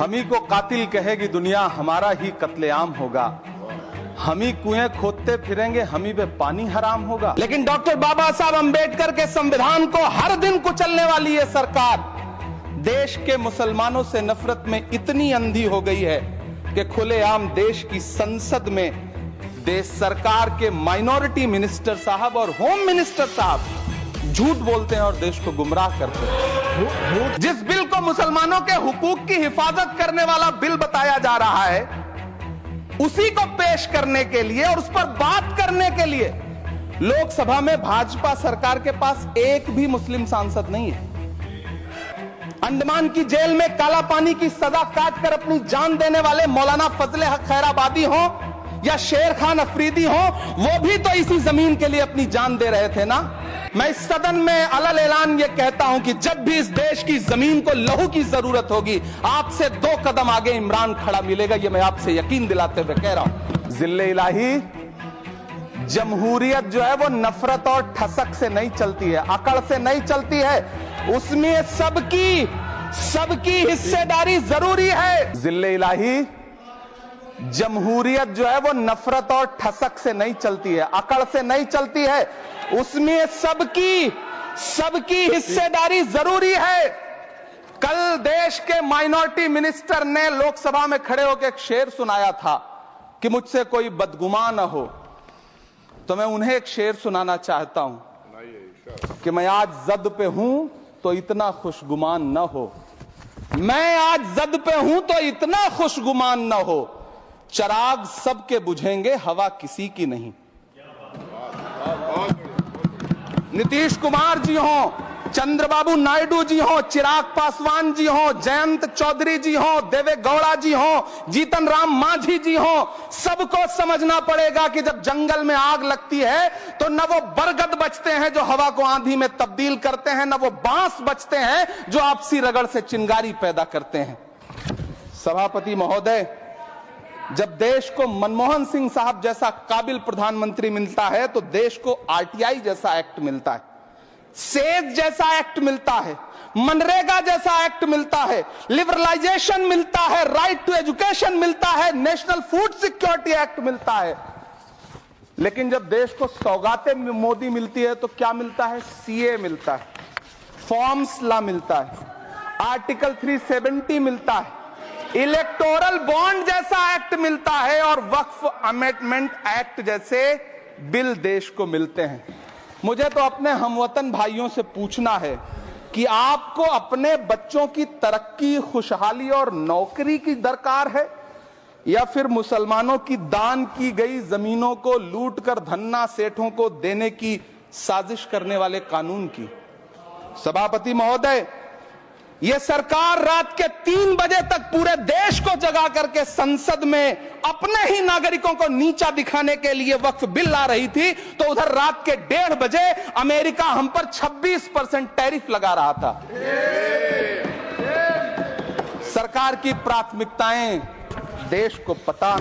हम ही को कातिल कहेगी दुनिया, हमारा ही कत्लेआम होगा। हम ही कुएं खोदते फिरेंगे, हम ही पे पानी हराम होगा। लेकिन डॉक्टर बाबा साहब अंबेडकर के संविधान को हर दिन कुचलने वाली ये सरकार देश के मुसलमानों से नफरत में इतनी अंधी हो गई है कि खुलेआम देश की संसद में देश सरकार के माइनॉरिटी मिनिस्टर साहब और होम मिनिस्टर साहब झूठ बोलते हैं और देश को गुमराह करते हैं। जिस बिल को मुसलमानों के हुकूक की हिफाजत करने वाला बिल बताया जा रहा है, उसी को पेश करने के लिए और उस पर बात करने के लिए लोकसभा में भाजपा सरकार के पास एक भी मुस्लिम सांसद नहीं है। अंडमान की जेल में काला पानी की सजा काटकर अपनी जान देने वाले मौलाना फजले हक खैराबादी हो या शेर खान अफरीदी हो, वो भी तो इसी जमीन के लिए अपनी जान दे रहे थे ना। मैं इस सदन में अलल ऐलान ये कहता हूं कि जब भी इस देश की जमीन को लहू की जरूरत होगी, आपसे 2 कदम आगे इमरान खड़ा मिलेगा। ये मैं आपसे यकीन दिलाते हुए कह रहा हूं। जिल्ले इलाही, जमहूरियत जो है वो नफरत और ठसक से नहीं चलती है, अकड़ से नहीं चलती है। उसमें सबकी हिस्सेदारी जरूरी है। जिल्ले इलाही, जमहूरियत जो है वो नफरत और ठसक से नहीं चलती है, अकड़ से नहीं चलती है। उसमें सबकी हिस्सेदारी जरूरी है। कल देश के माइनॉरिटी मिनिस्टर ने लोकसभा में खड़े होकर एक शेर सुनाया था कि मुझसे कोई बदगुमान न हो, तो मैं उन्हें एक शेर सुनाना चाहता हूं कि मैं आज जद पे हूं तो इतना खुशगुमान न हो। मैं आज जद पे हूं तो इतना खुशगुमान न हो। चराग सबके बुझेंगे, हवा किसी की नहीं। नीतीश कुमार जी हो, चंद्रबाबू नायडू जी हो, चिराग पासवान जी हो, जयंत चौधरी जी हो, देवे गौड़ा जी हो, जीतन राम मांझी जी हो, सबको समझना पड़ेगा कि जब जंगल में आग लगती है तो न वो बरगद बचते हैं जो हवा को आंधी में तब्दील करते हैं, न वो बांस बचते हैं जो आपसी रगड़ से चिंगारी पैदा करते हैं। सभापति महोदय, जब देश को मनमोहन सिंह साहब जैसा काबिल प्रधानमंत्री मिलता है तो देश को आरटीआई जैसा एक्ट मिलता है, सेज जैसा एक्ट मिलता है, मनरेगा जैसा एक्ट मिलता है, लिबरलाइजेशन मिलता है, राइट टू एजुकेशन मिलता है, नेशनल फूड सिक्योरिटी एक्ट मिलता है। लेकिन जब देश को सौगातें मोदी मिलती है तो क्या मिलता है? सीए मिलता है, फॉर्म्स लॉ मिलता है, आर्टिकल 370 मिलता है, इलेक्टोरल बॉन्ड जैसा एक्ट मिलता है और वक्फ अमेंडमेंट एक्ट जैसे बिल देश को मिलते हैं। मुझे तो अपने हमवतन भाइयों से पूछना है कि आपको अपने बच्चों की तरक्की, खुशहाली और नौकरी की दरकार है या फिर मुसलमानों की दान की गई जमीनों को लूटकर धन्ना सेठों को देने की साजिश करने वाले कानून की? सभापति महोदय, यह सरकार रात के 3 बजे तक पूरे देश को जगा करके संसद में अपने ही नागरिकों को नीचा दिखाने के लिए वक्फ बिल ला रही थी, तो उधर रात के 1:30 बजे अमेरिका हम पर 26% टैरिफ लगा रहा था। सरकार की प्राथमिकताएं देश को पता